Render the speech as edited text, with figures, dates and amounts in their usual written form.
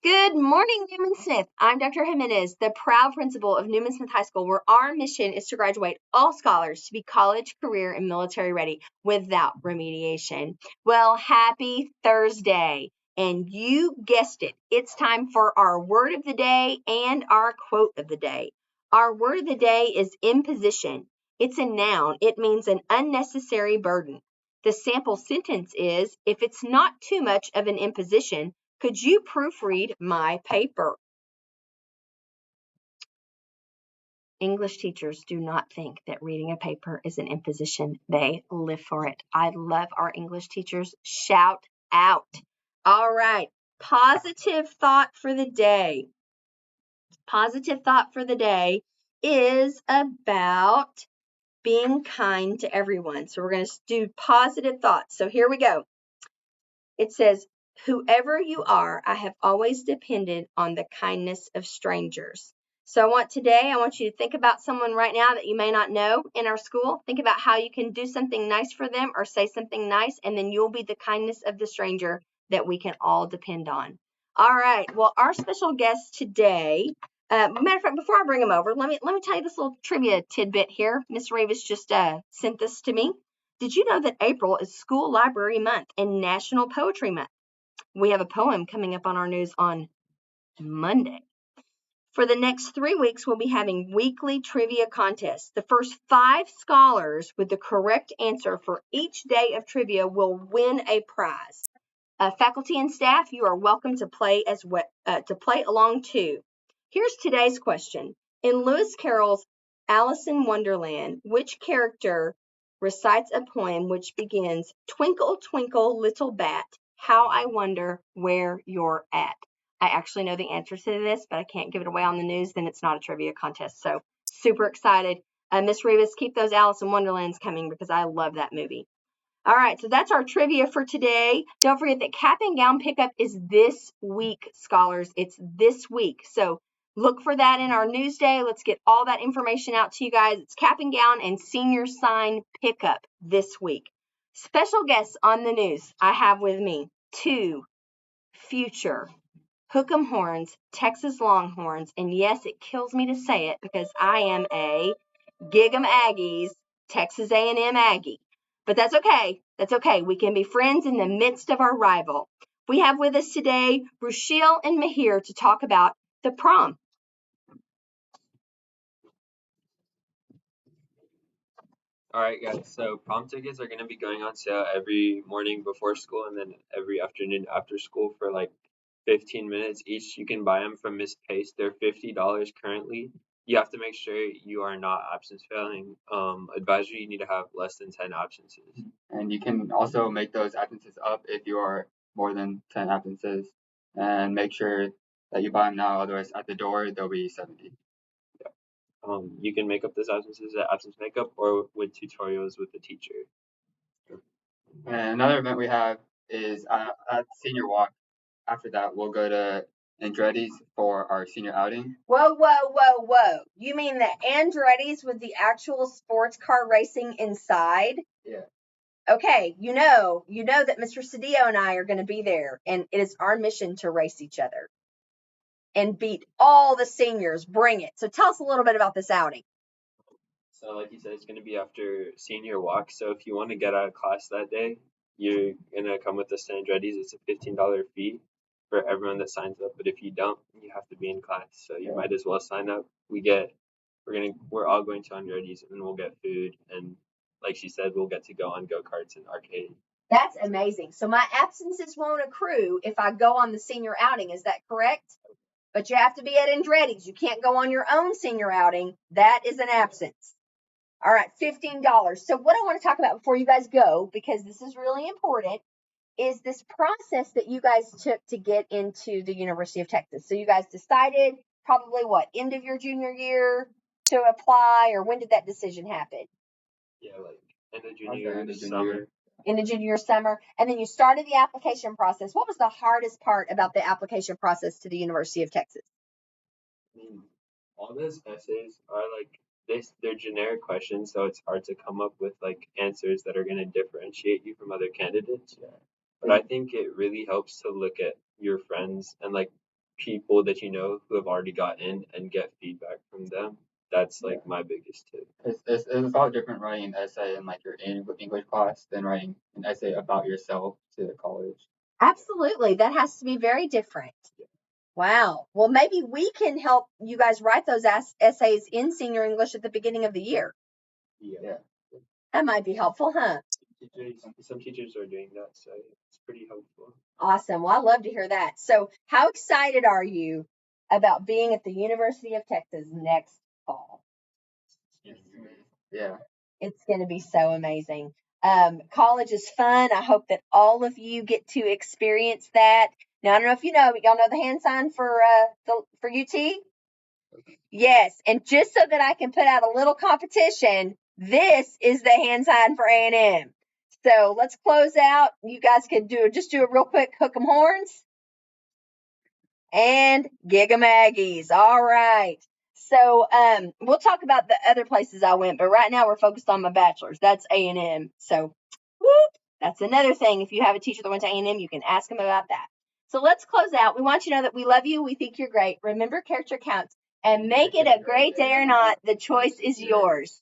Good morning, Newman Smith. I'm Dr. Jimenez, the proud principal of Newman Smith High School, where our mission is to graduate all scholars to be college, career, and military ready without remediation. Well, happy Thursday. And you guessed it, it's time for our word of the day and our quote of the day. Our word of the day is imposition. It's a noun. It means an unnecessary burden. The sample sentence is, if it's not too much of an imposition, could you proofread my paper? English teachers do not think that reading a paper is an imposition. They live for it. I love our English teachers. Shout out. All right. Positive thought for the day. Positive thought for the day is about being kind to everyone. So we're going to do positive thoughts. So here we go. It says, whoever you are, I have always depended on the kindness of strangers. So I want you to think about someone right now that you may not know in our school. Think about how you can do something nice for them or say something nice, and then you'll be the kindness of the stranger that we can all depend on. All right. Well, our special guest today, matter of fact, before I bring him over, let me tell you this little trivia tidbit here. Miss Ravis just sent this to me. Did you know that April is School Library Month and National Poetry Month? We have a poem coming up on our news on Monday. For the next 3 weeks, we'll be having weekly trivia contests. The first 5 scholars with the correct answer for each day of trivia will win a prize. Faculty and staff, you are welcome to play along too. Here's today's question. In Lewis Carroll's Alice in Wonderland, which character recites a poem which begins, "Twinkle, twinkle, little bat, how I wonder where you're at"? I actually know the answer to this, but I can't give it away on the news. Then it's not a trivia contest. So super excited. Miss Rivas, keep those Alice in Wonderlands coming because I love that movie. All right, so that's our trivia for today. Don't forget that cap and gown pickup is this week, scholars. It's this week. So look for that in our Newsday. Let's get all that information out to you guys. It's cap and gown and senior sign pickup this week. Special guests on the news. I have with me 2 future Hook'em Horns, Texas Longhorns, and yes, it kills me to say it because I am a Gig'em Aggies, Texas A&M Aggie. But that's okay. That's okay. We can be friends in the midst of our rival. We have with us today Rushil and Mihir to talk about the prom. All right, guys. So prom tickets are going to be going on sale every morning before school and then every afternoon after school for like 15 minutes each. You can buy them from Miss Pace. They're $50 currently. You have to make sure you are not absence failing. Advisory, you need to have less than 10 absences. And you can also make those absences up if you are more than 10 absences. And make sure that you buy them now, otherwise at the door they'll be 70. You can make up those absences at absence makeup or with tutorials with the teacher. And another event we have is at Senior Walk. After that, we'll go to Andretti's for our senior outing. Whoa, whoa, whoa, whoa. You mean the Andretti's with the actual sports car racing inside? Yeah. Okay, you know that Mr. Cedillo and I are going to be there, and it is our mission to race each other and beat all the seniors. Bring it. So tell us a little bit about this outing. So like you said, it's going to be after senior walk. So if you want to get out of class that day, you're going to come with us to Andretti's. It's a $15 fee for everyone that signs up. But if you don't, you have to be in class. So you might as well sign up. We're all going to Andretti's and we'll get food. And like she said, we'll get to go on go-karts and arcade. That's amazing. So my absences won't accrue if I go on the senior outing. Is that correct? But you have to be at Andretti's. You can't go on your own senior outing. That is an absence. All right, $15. So what I want to talk about before you guys go, because this is really important, is this process that you guys took to get into the University of Texas. So you guys decided probably end of your junior year to apply, or when did that decision happen? Yeah, like end of junior summer. In the junior summer, and then you started the application process. What was the hardest part about the application process to the University of Texas? All those essays are like they're generic questions, so it's hard to come up with like answers that are going to differentiate you from other candidates. But I think it really helps to look at your friends and like people that you know who have already got in and get feedback from them. That's like my biggest tip. It's a lot different writing an essay in like your English class than writing an essay about yourself to college. Absolutely. That has to be very different. Wow. Well, maybe we can help you guys write those essays in senior English at the beginning of the year. Yeah. That might be helpful, huh? Some teachers are doing that, so it's pretty helpful. Awesome. Well, I love to hear that. So, how excited are you about being at the University of Texas next fall? Yeah. It's going to be so amazing. College is fun. I hope that all of you get to experience that. Now, I don't know if you know, but y'all know the hand sign for UT? Yes. And just so that I can put out a little competition, this is the hand sign for A&M. So let's close out. You guys can do a real quick hook 'em horns and Giga Maggies. All right. So we'll talk about the other places I went, but right now we're focused on my bachelor's. That's A&M. So whoop, that's another thing. If you have a teacher that went to A&M, you can ask them about that. So let's close out. We want you to know that we love you. We think you're great. Remember, character counts. And make it a great day or not, the choice is yours.